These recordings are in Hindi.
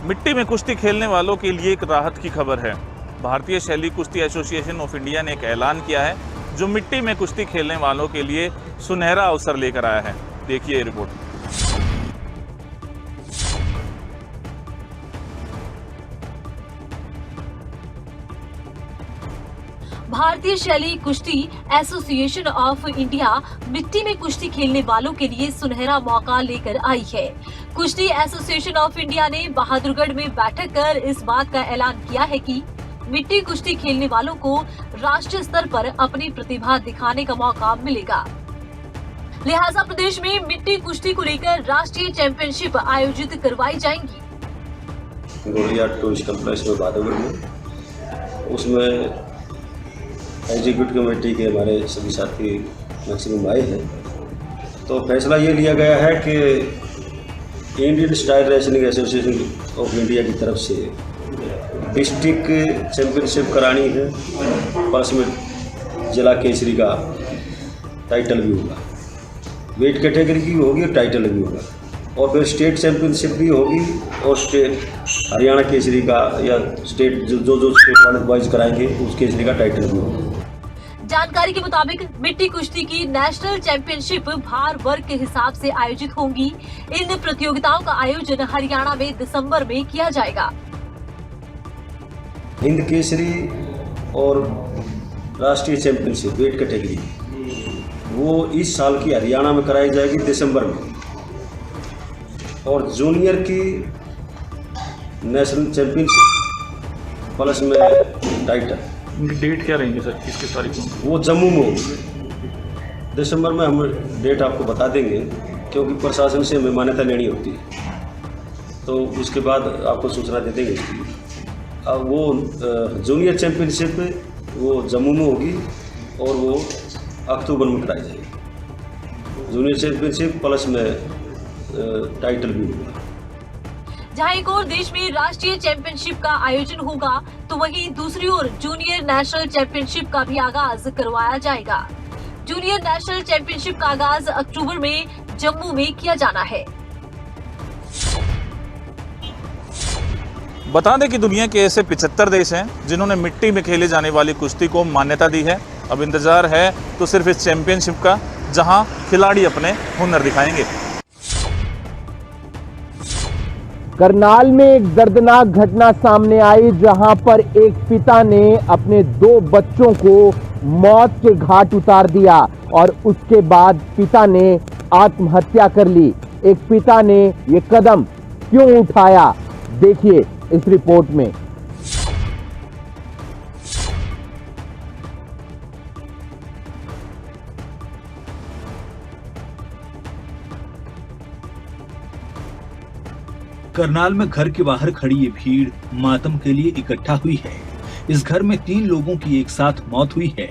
मिट्टी में कुश्ती खेलने वालों के लिए एक राहत की खबर है। भारतीय शैली कुश्ती एसोसिएशन ऑफ इंडिया ने एक ऐलान किया है जो मिट्टी में कुश्ती खेलने वालों के लिए सुनहरा अवसर लेकर आया है। देखिए ये रिपोर्ट। भारतीय शैली कुश्ती एसोसिएशन ऑफ इंडिया मिट्टी में कुश्ती खेलने वालों के लिए सुनहरा मौका लेकर आई है। कुश्ती एसोसिएशन ऑफ इंडिया ने बहादुरगढ़ में बैठक कर इस बात का ऐलान किया है कि मिट्टी कुश्ती खेलने वालों को राष्ट्रीय स्तर पर अपनी प्रतिभा दिखाने का मौका मिलेगा। लिहाजा प्रदेश में मिट्टी कुश्ती को लेकर राष्ट्रीय चैंपियनशिप आयोजित करवाई जाएंगी। गोरिया टूरिस्ट कॉम्प्लेक्स में बहादुरगढ़ में उसमें एग्जीक्यूटिव कमेटी के हमारे सभी साथी मैक्सिमम आए हैं। तो फैसला ये लिया गया है कि Indian style wrestling association of India की तरफ से डिस्ट्रिक्ट चैंपियनशिप करानी है, प्लस में जिला केसरी का टाइटल भी होगा, वेट कैटेगरी की होगी और टाइटल भी होगा, और फिर स्टेट चैंपियनशिप भी होगी और स्टेट हरियाणा केसरी का या स्टेट जो स्टेट वाले बॉयज कराएंगे उस केसरी का टाइटल भी होगा। जानकारी के मुताबिक मिट्टी कुश्ती की नेशनल चैंपियनशिप भार वर्ग के हिसाब से आयोजित होंगी। इन प्रतियोगिताओं का आयोजन हरियाणा में दिसंबर में किया जाएगा। हिंद केसरी और राष्ट्रीय चैंपियनशिप वेट कैटेगरी वो इस साल की हरियाणा में कराई जाएगी दिसंबर में, और जूनियर की नेशनल चैंपियनशिप प्लस में टाइटल। डेट क्या रहेंगे सर, किस तारीख को? वो जम्मू में होगी दिसंबर में। हम डेट आपको बता देंगे क्योंकि प्रशासन से हमें मान्यता लेनी होती है, तो उसके बाद आपको सूचना दे देंगे इसकी। अब वो जूनियर चैंपियनशिप वो जम्मू में होगी और वो अक्टूबर में कराई जाएगी। जूनियर चैंपियनशिप प्लस में टाइटल भी होगा। जहां एक और देश में राष्ट्रीय चैंपियनशिप का आयोजन होगा तो वहीं दूसरी ओर जूनियर नेशनल चैंपियनशिप का भी आगाज करवाया जाएगा। जूनियर नेशनल चैंपियनशिप का आगाज अक्टूबर में जम्मू में किया जाना है। बता दें कि दुनिया के ऐसे 75 देश हैं जिन्होंने मिट्टी में खेले जाने वाली कुश्ती को मान्यता दी है। अब इंतजार है तो सिर्फ इस चैंपियनशिप का, जहां खिलाड़ी अपने हुनर दिखाएंगे। करनाल में एक दर्दनाक घटना सामने आई, जहां पर एक पिता ने अपने 2 बच्चों को मौत के घाट उतार दिया और उसके बाद पिता ने आत्महत्या कर ली। एक पिता ने ये कदम क्यों उठाया, देखिए इस रिपोर्ट में। करनाल में घर के बाहर खड़ी ये भीड़ मातम के लिए इकट्ठा हुई है। इस घर में 3 लोगों की एक साथ मौत हुई है।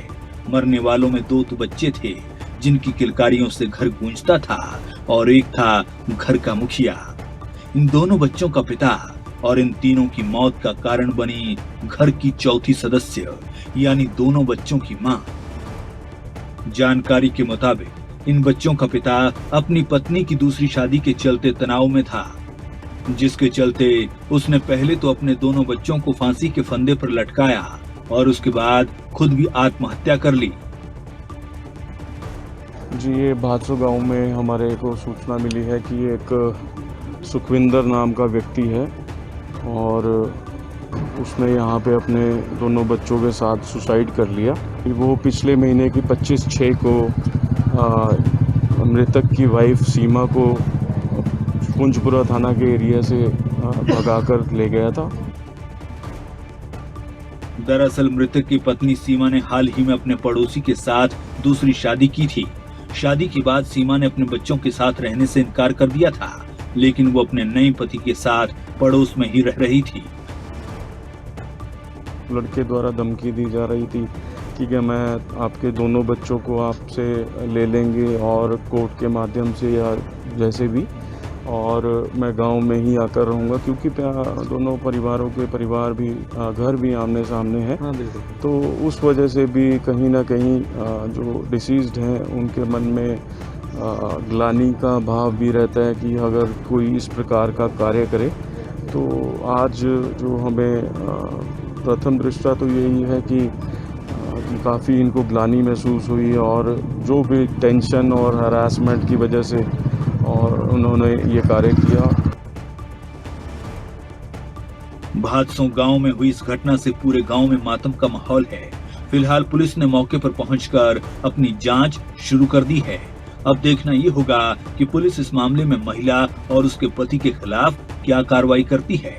मरने वालों में 2 तो बच्चे थे जिनकी किलकारियों से घर गूंजता था, और एक था घर का मुखिया। इन दोनों बच्चों का पिता और इन तीनों की मौत का कारण बनी घर की चौथी सदस्य यानी दोनों बच्चों की मां। जानकारी के मुताबिक इन बच्चों का पिता अपनी पत्नी की दूसरी शादी के चलते तनाव में था, जिसके चलते उसने पहले तो अपने दोनों बच्चों को फांसी के फंदे पर लटकाया और उसके बाद खुद भी आत्महत्या कर ली। जी, ये भादसो गांव में हमारे को सूचना मिली है कि एक सुखविंदर नाम का व्यक्ति है और उसने यहाँ पे अपने दोनों बच्चों के साथ सुसाइड कर लिया। वो पिछले महीने की 25/6 को मृतक की वाइफ सीमा को कुंजपुरा थाना के एरिया से भगाकर ले गया था। दरअसल मृतक की पत्नी सीमा ने हाल ही में अपने पड़ोसी के साथ दूसरी शादी की थी। शादी के बाद सीमा ने अपने बच्चों के साथ रहने से इनकार कर दिया था, लेकिन वो अपने नए पति के साथ पड़ोस में ही रह रही थी। लड़के द्वारा धमकी दी जा रही थी कि मैं आपके दोनों बच्चों को आपसे ले लेंगे और कोर्ट के माध्यम से या जैसे भी, और मैं गांव में ही आकर रहूँगा क्योंकि दोनों परिवारों के परिवार भी घर भी आमने सामने हैं। तो उस वजह से भी कहीं ना कहीं जो डिसीज्ड हैं उनके मन में ग्लानि का भाव भी रहता है कि अगर कोई इस प्रकार का कार्य करे तो आज जो हमें प्रथम दृष्टया तो यही है कि काफ़ी इनको ग्लानि महसूस हुई और जो भी टेंशन और हरासमेंट की वजह से और उन्होंने ये कार्य किया। भादसों गांव में हुई इस घटना से पूरे गांव में मातम का माहौल है। फिलहाल पुलिस ने मौके पर पहुंचकर अपनी जांच शुरू कर दी है। अब देखना ये होगा कि पुलिस इस मामले में महिला और उसके पति के खिलाफ क्या कार्रवाई करती है।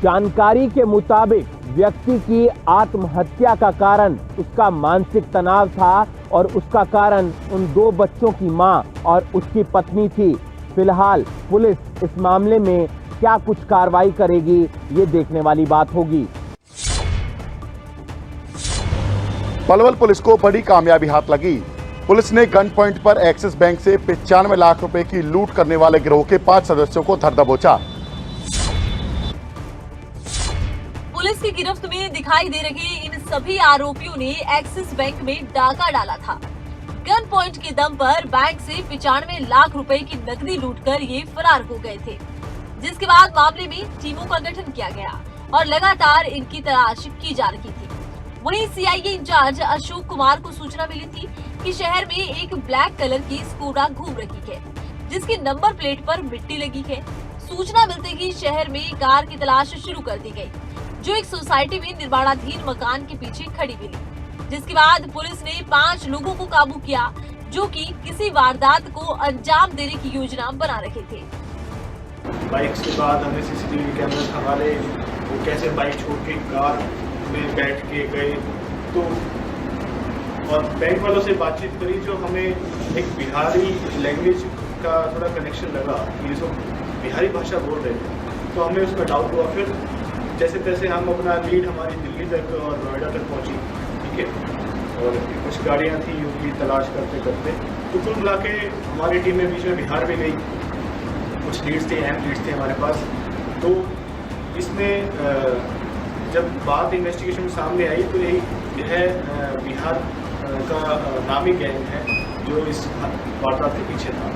जानकारी के मुताबिक व्यक्ति की आत्महत्या का कारण उसका मानसिक तनाव था और उसका कारण उन 2 बच्चों की मां और उसकी पत्नी थी। फिलहाल पुलिस इस मामले में क्या कुछ कार्रवाई करेगी, ये देखने वाली बात होगी। पलवल पुलिस को बड़ी कामयाबी हाथ लगी। पुलिस ने गन पॉइंट पर एक्सिस बैंक से 95 लाख रुपए की लूट करने वाले गिरोह के 5 सदस्यों को धर दबोचा। पुलिस की गिरफ्त में दिखाई दे रहे इन सभी आरोपियों ने एक्सिस बैंक में डाका डाला था। गन पॉइंट के दम पर बैंक से 95 लाख रुपए की नकदी लूटकर ये फरार हो गए थे, जिसके बाद मामले में टीमों का गठन किया गया और लगातार इनकी तलाश की जा रही थी। वहीं सीआईए इंचार्ज अशोक कुमार को सूचना मिली थी कि शहर में एक ब्लैक कलर की स्कूटा घूम रही है, जिसकी नंबर प्लेट पर मिट्टी लगी है। सूचना मिलते ही शहर में कार की तलाश शुरू कर दी गई, जो एक सोसाइटी में निर्माणाधीन मकान के पीछे खड़ी मिली, जिसके बाद पुलिस ने 5 लोगों को काबू किया, जो कि किसी वारदात को अंजाम देने की योजना बना रहे थे। बाइक के बाद हमें सीसीटीवी कैमरे हमारे वो कैसे बाइक छोड़ के कार में बैठ के गए, तो और बैंक वालों से बातचीत करी, जो हमें एक बिहारी लैंग्वेज का थोड़ा कनेक्शन लगा, ये जो बिहारी भाषा बोल रहे थे, तो हमें उसका डाउट हुआ। फिर जैसे तैसे हम अपना लीड हमारी दिल्ली तक और नोएडा तक पहुंची, ठीक है, और कुछ गाड़ियां थी उनकी तलाश करते करते, तो कुल मिला के हमारी टीम में बीच में बिहार भी गई। कुछ लीड्स थे, अहम लीड्स थे हमारे पास। तो इसमें जब बात इन्वेस्टिगेशन में सामने आई तो यह बिहार का नामी गैंग है जो इस वारदात के पीछे था।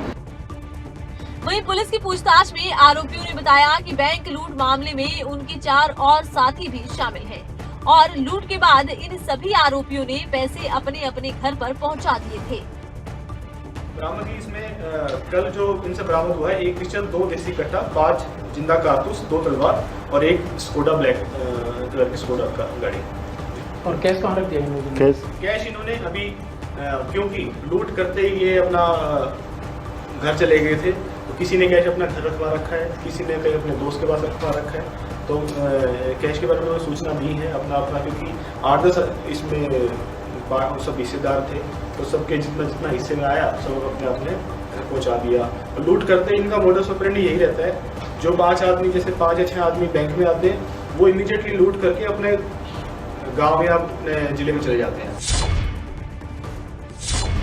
वहीं पुलिस की पूछताछ में आरोपियों ने बताया कि बैंक लूट मामले में उनके 4 और साथी भी शामिल हैं और लूट के बाद इन सभी आरोपियों ने पैसे अपने अपने घर पर पहुंचा दिए थे। बरामदगी इसमें कल जो इनसे बरामद हुआ है, 1 पिस्टल, 2 देसी कट्टा, 5 जिंदा कारतूस, 2 तलवार और 1 स्कोडा ब्लैक कलर की स्कोडा का गाड़ी। और कैश कहाँ रख दिया? कैश इन्होंने अभी क्योंकि लूट करते ही ये अपना घर चले गए थे, तो किसी ने कैश अपना घर रखवा रखा है, किसी ने कहीं अपने दोस्त के पास रखवा रखा है। तो कैश के बारे में सूचना नहीं है अपना, क्योंकि 8-10 इसमें सब हिस्सेदार थे, तो सबके जितना हिस्से में आया सब अपने अपने पहुंचा दिया। लूट करते इनका मोडस ऑपरेंडी यही रहता है, जो 5 आदमी जैसे 5 या 6 आदमी बैंक में आते हैं, वो इमीडिएटली लूट करके अपने गांव या अपने जिले में चले जाते हैं।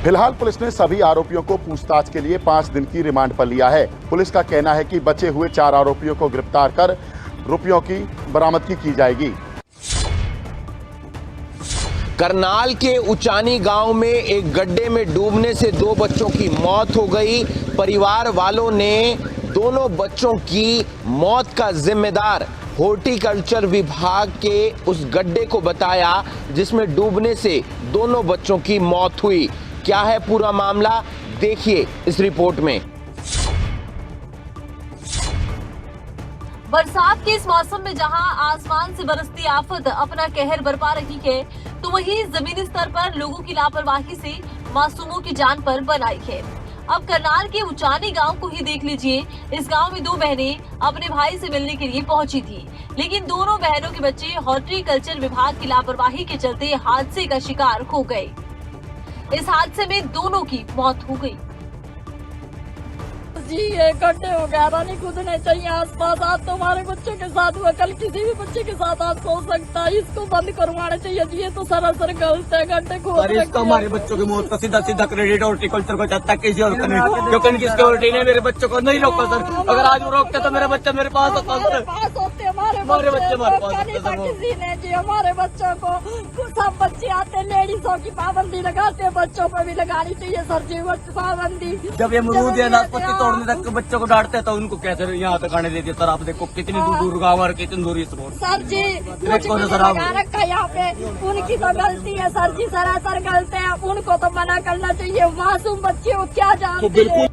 फिलहाल पुलिस ने सभी आरोपियों को पूछताछ के लिए 5 दिन की रिमांड पर लिया है। पुलिस का कहना है कि बचे हुए 4 आरोपियों को गिरफ्तार कर रुपयों की बरामदगी की जाएगी। करनाल के उचानी गांव में एक गड्ढे में डूबने से 2 बच्चों की मौत हो गई। परिवार वालों ने दोनों बच्चों की मौत का जिम्मेदार हॉर्टिकल्चर विभाग के उस गड्ढे को बताया, जिसमें डूबने से दोनों बच्चों की मौत हुई। क्या है पूरा मामला, देखिए इस रिपोर्ट में। बरसात के इस मौसम में जहां आसमान से बरसती आफत अपना कहर बरपा रही है, तो वहीं जमीनी स्तर पर लोगों की लापरवाही से मासूमों की जान पर बनाई है। अब करनाल के उचानी गांव को ही देख लीजिए। इस गांव में 2 बहनें अपने भाई से मिलने के लिए पहुंची थी, लेकिन दोनों बहनों के बच्चे हॉर्टिकल्चर विभाग की लापरवाही के चलते हादसे का शिकार हो गए। इस हादसे में दोनों की मौत हो गई। जी ये गड्ढे वगैरह नहीं कूदने चाहिए आसपास। आज तो हमारे बच्चों के साथ हुआ, कल किसी भी बच्चे के साथ आज हो सकता है। इसको बंद करवाना चाहिए। ये तो सरासर गलत है। गड्ढे खोद इसको हमारे बच्चों की मौत का सीधा क्रेडिट हॉर्टिकल्चर को जाता है, किसी और क्योंकि इनकी सिक्योरिटी ने मेरे बच्चों को नहीं रोका सर। अगर आज वो रोकते तो मेरा बच्चा मेरे पास होता। पास होते हमारे हमारे बच्चे मौका नहीं था किसी ने जी हमारे बच्चों को। सब बच्चे आते लेडीजों की पाबंदी लगाते, बच्चों पर भी लगानी चाहिए सर जी पाबंदी। जब ये अमरूद या नाशपाती तोड़ने तक बच्चों को डांटते हैं तो उनको कैसे यहाँ तक आने देते? सर आप देखो कितनी दूर गाँव और कितनी दूर इस रोड। सर जी लगा रखा यहाँ पे, उनकी तो गलती है सर जी, सरासर गलती है, उनको तो मना करना चाहिए। मासूम बच्चे को क्या जानते हैं।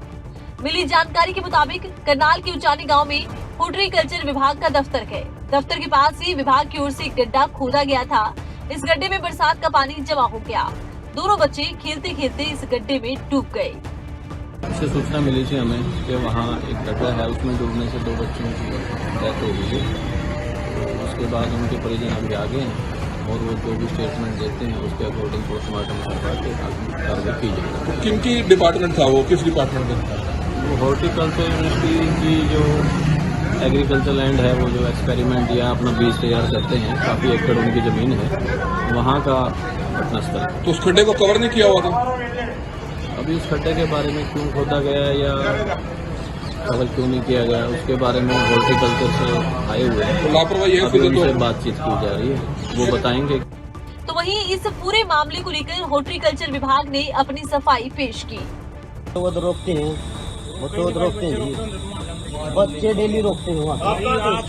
मिली जानकारी के मुताबिक करनाल के उचानी गांव में हॉर्टिकल्चर विभाग का दफ्तर है। दफ्तर के पास ही विभाग की ओर से एक गड्ढा खोदा गया था। इस गड्ढे में बरसात का पानी जमा हो गया। दोनों बच्चे खेलते खेलते इस गड्ढे में डूब गए। इससे सूचना मिली थी हमें कि वहाँ एक गड्ढा है, उसमें डूबने से 2 बच्चों की डेथ हो गई है। तो उसके बाद उनके परिजन अभी आ गए हैं और वो जो भी स्टेटमेंट देते हैं उसके अकॉर्डिंग पोस्टमार्टम करवा के आगे कार्रवाई की जाएगी। किनकी डिपार्टमेंट था वो, किस डिपार्टमेंट में था? वो हॉर्टिकल्चर यूनिवर्सिटी की जो एग्रीकल्चर लैंड है, वो जो एक्सपेरिमेंट या अपना बीज तैयार करते हैं, काफ़ी एकड़ उनकी ज़मीन है, वहाँ का घटनास्थल। तो उस खड्डे को कवर नहीं किया हुआ था? अभी उस खड्डे के बारे में क्यों खोदा गया या कवर क्यों नहीं किया गया उसके बारे में हॉर्टिकल्चर से आए हुए हैं, तो लापरवाही है, अभी उनसे बातचीत की जा रही है, वो बताएंगे। तो वहीं इस पूरे मामले को लेकर हॉर्टिकल्चर विभाग ने अपनी सफाई पेश की। वो तो रोकते हैं, वो तो रोकते हैं जी, बच्चे डेली रोकते हैं वहाँ।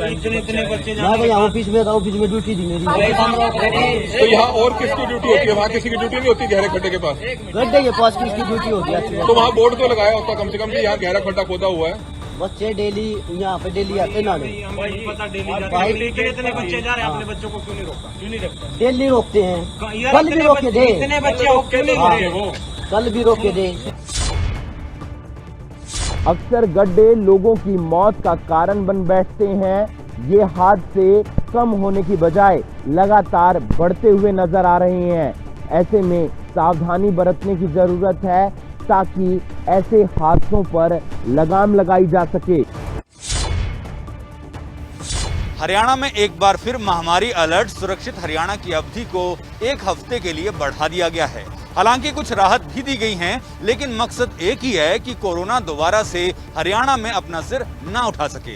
इतने बच्चे यहाँ ऑफिस में ड्यूटी थी मेरी। तो यहाँ और किसकी ड्यूटी होती है? वहाँ किसी की ड्यूटी नहीं होती गहरे खड्डे के पास? गड्ढे के पास किसकी ड्यूटी होती है? तो वहाँ बोर्ड तो लगाया होता कम से कम कि यहाँ गहरा खड्डा खोदा हुआ है। बच्चे डेली यहाँ पे डेली आते ना, इतने बच्चे जा रहे हैं, अपने बच्चों को क्यों नहीं रोका? क्यों नहीं रोकते? डेली रोकते हैं, कल भी रोके दे, कल भी रोके दे। अक्सर गड्ढे लोगों की मौत का कारण बन बैठते हैं। ये हादसे कम होने की बजाय लगातार बढ़ते हुए नजर आ रहे हैं। ऐसे में सावधानी बरतने की जरूरत है ताकि ऐसे हादसों पर लगाम लगाई जा सके। हरियाणा में एक बार फिर महामारी अलर्ट सुरक्षित हरियाणा की अवधि को 1 हफ्ते के लिए बढ़ा दिया गया है। हालांकि कुछ राहत भी दी गई हैं, लेकिन मकसद एक ही है कि कोरोना दोबारा से हरियाणा में अपना सिर ना उठा सके।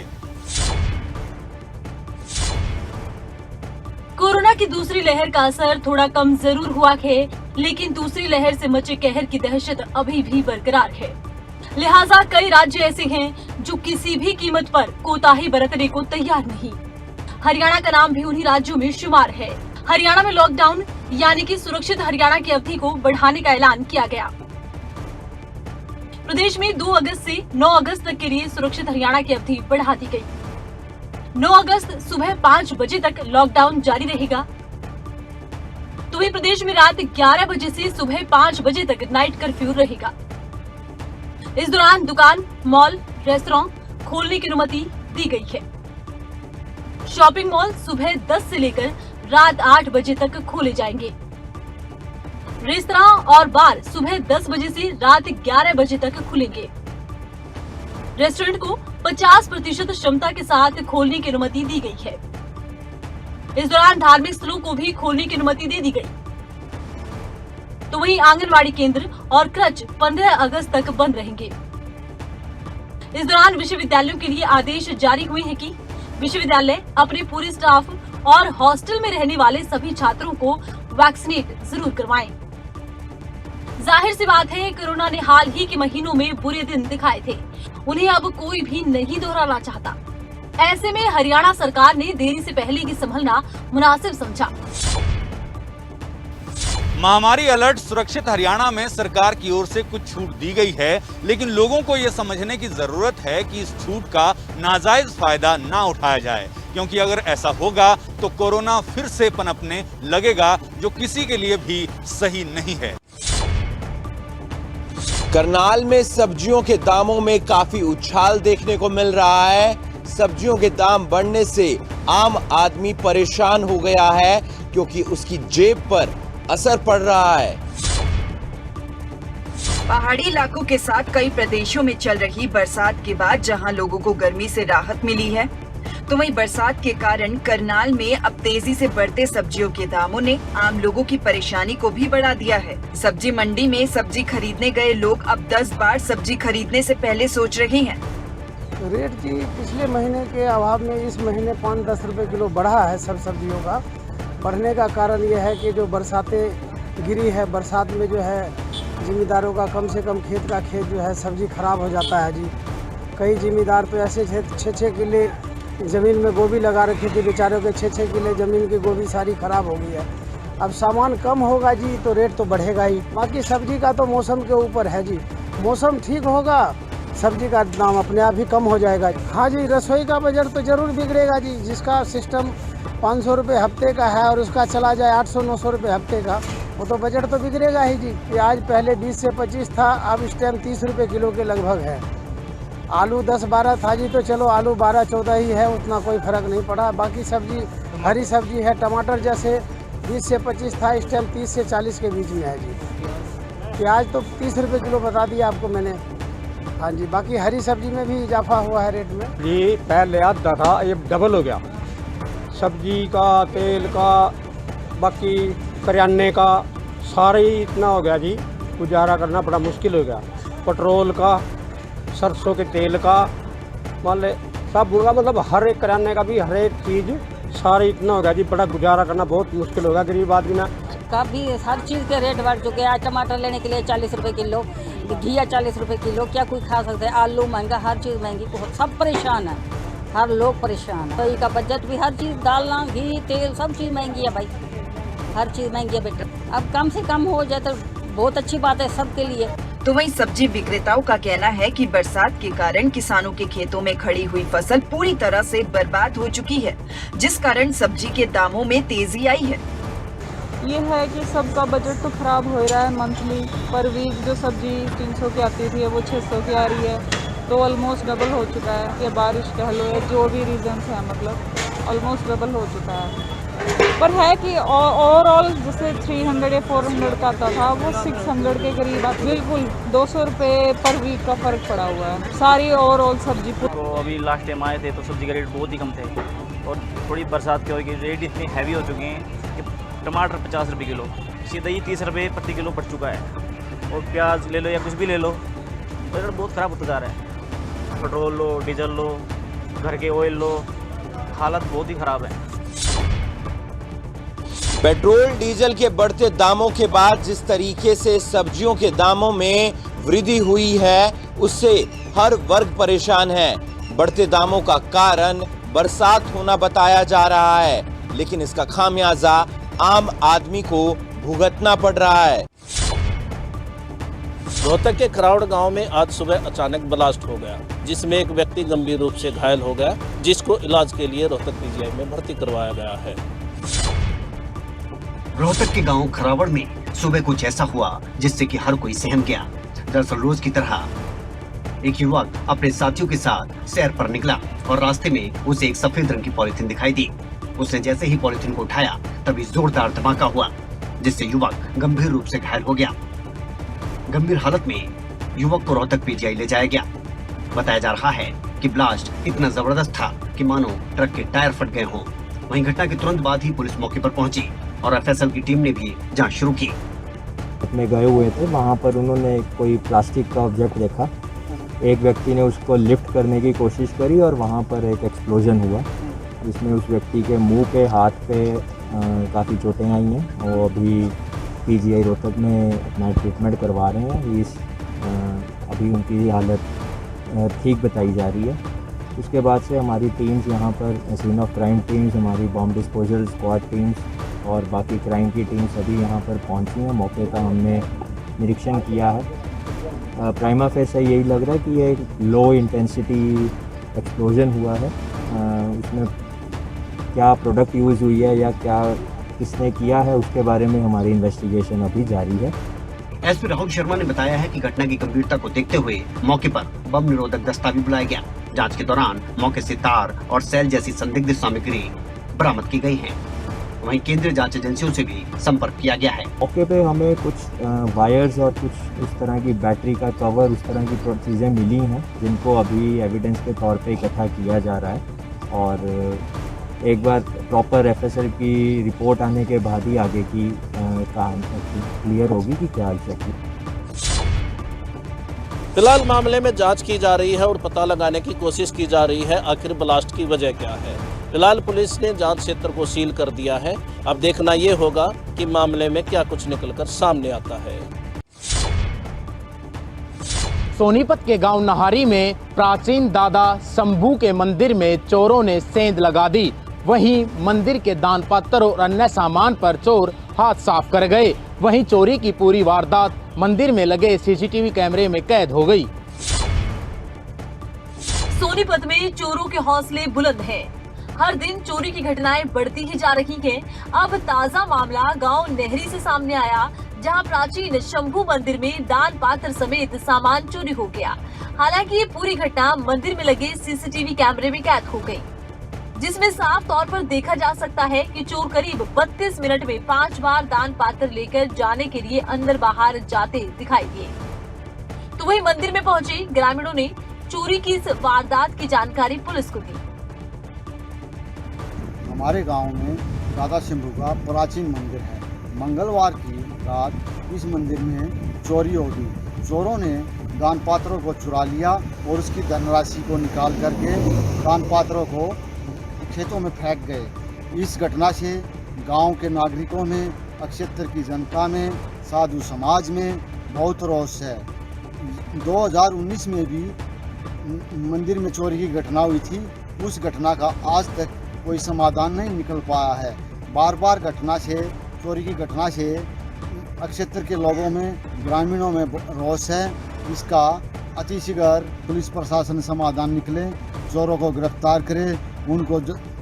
कोरोना की दूसरी लहर का असर थोड़ा कम जरूर हुआ है, लेकिन दूसरी लहर से मचे कहर की दहशत अभी भी बरकरार है। लिहाजा कई राज्य ऐसे हैं जो किसी भी कीमत पर कोताही बरतने को तैयार नहीं। हरियाणा का नाम भी उन्हीं राज्यों में शुमार है। हरियाणा में लॉकडाउन यानी कि सुरक्षित हरियाणा की अवधि को बढ़ाने का ऐलान किया गया। प्रदेश में 2 अगस्त से 9 अगस्त तक के लिए सुरक्षित हरियाणा की अवधि बढ़ा दी गई। 9 अगस्त सुबह 5 बजे तक लॉकडाउन जारी रहेगा। तो वहीं प्रदेश में रात 11 बजे से सुबह 5 बजे तक नाइट कर्फ्यू रहेगा। इस दौरान दुकान, मॉल, रेस्टोरेंट खोलने की अनुमति दी गई है। शॉपिंग मॉल सुबह 10 से लेकर रात 8 बजे तक खोले जाएंगे। रेस्तरां और बार सुबह 10 बजे से रात 11 बजे तक खुलेंगे। रेस्टोरेंट को 50% क्षमता के साथ खोलने की अनुमति दी गई है। इस दौरान धार्मिक स्थलों को भी खोलने की अनुमति दे दी गई। तो वहीं आंगनवाड़ी केंद्र और क्रच 15 अगस्त तक बंद रहेंगे। इस दौरान विश्वविद्यालयों के लिए आदेश जारी हुए हैं कि विश्वविद्यालय अपने पूरे स्टाफ और हॉस्टल में रहने वाले सभी छात्रों को वैक्सीनेट जरूर करवाएं। जाहिर सी बात है, कोरोना ने हाल ही के महीनों में बुरे दिन दिखाए थे, उन्हें अब कोई भी नहीं दोहराना चाहता। ऐसे में हरियाणा सरकार ने देरी से पहले ही संभलना मुनासिब समझा। महामारी अलर्ट सुरक्षित हरियाणा में सरकार की ओर से कुछ छूट दी गई है, लेकिन लोगों को यह समझने की जरूरत है कि इस छूट का नाजायज फायदा ना उठाया जाए, क्योंकि अगर ऐसा होगा तो कोरोना फिर से पनपने लगेगा, जो किसी के लिए भी सही नहीं है। करनाल में सब्जियों के दामों में काफी उछाल देखने को मिल रहा है। सब्जियों के दाम बढ़ने से आम आदमी परेशान हो गया है, क्योंकि उसकी जेब पर असर पड़ रहा है। पहाड़ी इलाकों के साथ कई प्रदेशों में चल रही बरसात के बाद जहां लोगों को गर्मी से राहत मिली है, तो वहीं बरसात के कारण करनाल में अब तेजी से बढ़ते सब्जियों के दामों ने आम लोगों की परेशानी को भी बढ़ा दिया है। सब्जी मंडी में सब्जी खरीदने गए लोग अब 10 बार सब्जी खरीदने से पहले सोच रहे हैं। रेट जी पिछले महीने के अभाव में इस महीने 5-10 रुपये किलो बढ़ा है सब सब्जियों का। बढ़ने का कारण ये है कि जो बरसातें गिरी है, बरसात में जो है ज़िम्मेदारों का कम से कम खेत जो है सब्जी खराब हो जाता है जी। कई ज़िम्मेदार तो ऐसे 6-6 किले ज़मीन में गोभी लगा रखी थी, बेचारों के 6-6 किले ज़मीन की गोभी सारी ख़राब हो गई है। अब सामान कम होगा जी तो रेट तो बढ़ेगा ही। बाकी सब्जी का तो मौसम के ऊपर है जी, मौसम ठीक होगा सब्जी का दाम अपने आप ही कम हो जाएगा। हाँ जी, रसोई का बजट तो ज़रूर बिगड़ेगा जी। जिसका सिस्टम 500 रुपये हफ्ते का है और उसका चला जाए 800-900 रुपये हफ्ते का, वो तो बजट तो बिगड़ेगा ही जी। प्याज पहले 20 से 25 था, अब इस टाइम 30 रुपये किलो के लगभग है। आलू 10-12 था जी, तो चलो आलू 12-14 ही है, उतना कोई फ़र्क नहीं पड़ा। बाकी सब्जी हरी सब्जी है, टमाटर जैसे 20 से 25 था, इस टाइम 30 से 40 के बीच में है जी। प्याज तो 30 रुपये किलो बता दिया आपको मैंने। हाँ जी, बाकी हरी सब्जी में भी इजाफा हुआ है रेट में। ये पहले आता था, ये डबल हो गया। सब्जी का, तेल का, बाकी करियाने का, सारे ही इतना हो गया जी, गुजारा करना बड़ा मुश्किल हो गया। पेट्रोल का, सरसों के तेल का, मान ले सब होगा, मतलब हर एक करियाने का भी, हर एक चीज़ सारे इतना हो गया जी, बड़ा गुजारा करना बहुत मुश्किल होगा गरीब आदमी ना। काफ़ी हर चीज़ के रेट बढ़ चुके हैं। टमाटर लेने के लिए 40 रुपये किलो, घिया 40 रुपये किलो, क्या कोई खा सकते हैं? आलू महंगा, हर चीज़ महंगी, सब परेशान है, हर लोग परेशान है। तो का बजट भी, हर चीज़ दालना, घी, तेल, सब चीज़ महंगी है भाई, हर चीज़ महंगी है बेटा। अब कम से कम हो जाए तो बहुत अच्छी बात है सबके लिए। तो वहीं सब्जी विक्रेताओं का कहना है कि बरसात के कारण किसानों के खेतों में खड़ी हुई फसल पूरी तरह से बर्बाद हो चुकी है, जिस कारण सब्जी के दामों में तेजी आई है। ये है कि सबका बजट तो खराब हो रहा है। मंथली पर वीक जो सब्जी 300 की आती थी वो 600 की आ रही है, तो ऑलमोस्ट डबल हो चुका है। ये बारिश कह लो या जो भी रीजंस है, मतलब ऑलमोस्ट डबल हो चुका है। पर है कि ओवरऑल जैसे 300 या 400 का आता था, वो 600 के करीब आता। बिल्कुल 200 रुपये पर वीक का फ़र्क पड़ा हुआ है सारी ओवरऑल सब्जी। तो अभी लास्ट टाइम आए थे तो सब्जी का रेट बहुत ही कम थे, और थोड़ी बरसात की वजह से रेट इतनी हैवी हो चुके हैं कि टमाटर 50 रुपये किलो, सीधा ही 30 रुपये प्रति किलो बढ़ चुका है। और प्याज ले लो या कुछ भी ले लो, तो रेट बहुत ख़राब होता जा रहा है। पेट्रोल लो, डीजल लो, घर के ऑयल लो, हालत बहुत ही ख़राब है। पेट्रोल डीजल के बढ़ते दामों के बाद जिस तरीके से सब्जियों के दामों में वृद्धि हुई है, उससे हर वर्ग परेशान है। बढ़ते दामों का कारण बरसात होना बताया जा रहा है, लेकिन इसका खामियाजा आम आदमी को भुगतना पड़ रहा है। रोहतक के खरावड़ गांव में आज सुबह अचानक ब्लास्ट हो गया, जिसमें एक व्यक्ति गंभीर रूप से घायल हो गया, जिसको इलाज के लिए रोहतक पीजीआई में भर्ती करवाया गया है। रोहतक के गांव खरावड़ में सुबह कुछ ऐसा हुआ जिससे कि हर कोई सहम गया। दरअसल रोज की तरह एक युवक अपने साथियों के साथ सैर पर निकला और रास्ते में उसे एक सफेद रंग की पॉलिथीन दिखाई दी। उसने जैसे ही पॉलिथीन को उठाया तभी जोरदार धमाका हुआ, जिससे युवक गंभीर रूप से घायल हो गया। गंभीर हालत में युवक को रोहतक पीजीआई ले जाया गया। बताया जा रहा है कि ब्लास्ट इतना जबरदस्त था कि मानो ट्रक के टायर फट गए हों। वहीं घटना के तुरंत बाद ही पुलिस मौके पर पहुंची और एफएसएल की टीम ने भी जांच शुरू की। में गए हुए थे, वहाँ पर उन्होंने कोई प्लास्टिक का ऑब्जेक्ट देखा। एक व्यक्ति ने उसको लिफ्ट करने की कोशिश करी और वहाँ पर एक एक्सप्लोजन हुआ, जिसमें उस व्यक्ति के मुंह पे, हाथ पे काफ़ी चोटें आई हैं। वो अभी पीजीआई रोहतक में अपना ट्रीटमेंट करवा रहे हैं। अभी उनकी हालत ठीक बताई जा रही है। उसके बाद से हमारी टीम्स यहाँ पर, सीन ऑफ क्राइम टीम्स, हमारी बॉम्ब डिस्पोजल स्क्वाड टीम्स और बाकी क्राइम की टीम सभी यहाँ पर पहुँची हैं। मौके का हमने निरीक्षण किया है। प्राइमा फेस यही लग रहा है कि ये एक लो इंटेंसिटी एक्सप्लोजन हुआ है। उसमें क्या प्रोडक्ट यूज़ हुई है या क्या किसने किया है, उसके बारे में हमारी इन्वेस्टिगेशन अभी जारी है। एसपी राहुल शर्मा ने बताया है कि घटना की गंभीरता को देखते हुए मौके पर बम निरोधक दस्ता भी बुलाया गया। जांच के दौरान मौके से तार और सेल जैसी संदिग्ध सामग्री बरामद की गई है। वहीं केंद्रीय जांच एजेंसियों से भी संपर्क किया गया है। मौके पे हमें कुछ वायर्स और कुछ उस तरह की बैटरी का कवर, उस तरह की चीज़ें मिली हैं, जिनको अभी एविडेंस के तौर पे इकट्ठा किया जा रहा है। और एक बार प्रॉपर एफएसएल की रिपोर्ट आने के बाद ही आगे की कहानी क्लियर होगी कि क्या एग्जैक्टली। फिलहाल मामले में जांच की जा रही है और पता लगाने की कोशिश की जा रही है आखिर ब्लास्ट की वजह क्या है। फिलहाल पुलिस ने जांच क्षेत्र को सील कर दिया है। अब देखना ये होगा कि मामले में क्या कुछ निकलकर सामने आता है। सोनीपत के गांव नहारी में प्राचीन दादा शंभू के मंदिर में चोरों ने सेंध लगा दी। वहीं मंदिर के दान पत्र और अन्य सामान पर चोर हाथ साफ कर गए। वहीं चोरी की पूरी वारदात मंदिर में लगे सीसीटीवी कैमरे में कैद हो गई। सोनीपत में चोरों के हौसले बुलंद हैं। हर दिन चोरी की घटनाएं बढ़ती ही जा रही हैं। अब ताजा मामला गांव नहरी से सामने आया, जहां प्राचीन शंभू मंदिर में दान पात्र समेत सामान चोरी हो गया। हालांकि ये पूरी घटना मंदिर में लगे सीसीटीवी कैमरे में कैद हो गई, जिसमें साफ तौर पर देखा जा सकता है कि चोर करीब 32 मिनट में 5 बार दान पात्र लेकर जाने के लिए अंदर बाहर जाते दिखाई दिए। तो वहीं मंदिर में पहुंचे ग्रामीणों ने चोरी की इस वारदात की जानकारी पुलिस को दी। हमारे गांव में दादा शंभू का प्राचीन मंदिर है। मंगलवार की रात इस मंदिर में चोरी हो गई। चोरों ने दान पात्रों को चुरा लिया और उसकी धनराशि को निकाल करके दान पात्रों को खेतों में फेंक गए। इस घटना से गांव के नागरिकों में, क्षेत्र की जनता में, साधु समाज में बहुत रोष है। 2019 में भी मंदिर में चोरी की घटना हुई थी। उस घटना का आज तक कोई समाधान नहीं निकल पाया है। बार बार घटना से, चोरी की घटना से क्षेत्र के लोगों में, ग्रामीणों में रोष है। इसका अतिशीघ्र पुलिस प्रशासन समाधान निकले, चोरों को गिरफ्तार करे, उनको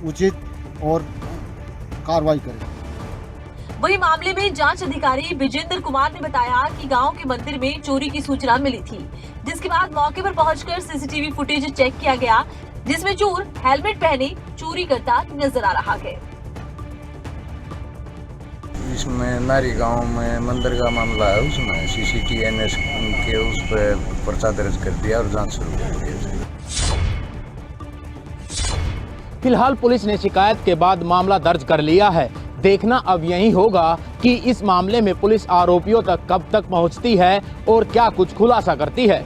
उचित और कार्रवाई करे। वही मामले में जांच अधिकारी विजेंद्र कुमार ने बताया कि गांव के मंदिर में चोरी की सूचना मिली थी, जिसके बाद मौके पर पहुंचकर सीसीटीवी फुटेज चेक किया गया, जिसमें चोर हेलमेट पहने चोरी करता नजर आ रहा है। इसमें नारी गांव में मंदिर का मामला है, उसमें CCTNS के उस पर पर्चा दर्ज कर दिया और जांच शुरू कर दी। फिलहाल पुलिस ने शिकायत के बाद मामला दर्ज कर लिया है। देखना अब यही होगा कि इस मामले में पुलिस आरोपियों तक कब तक पहुंचती है और क्या कुछ खुलासा करती है।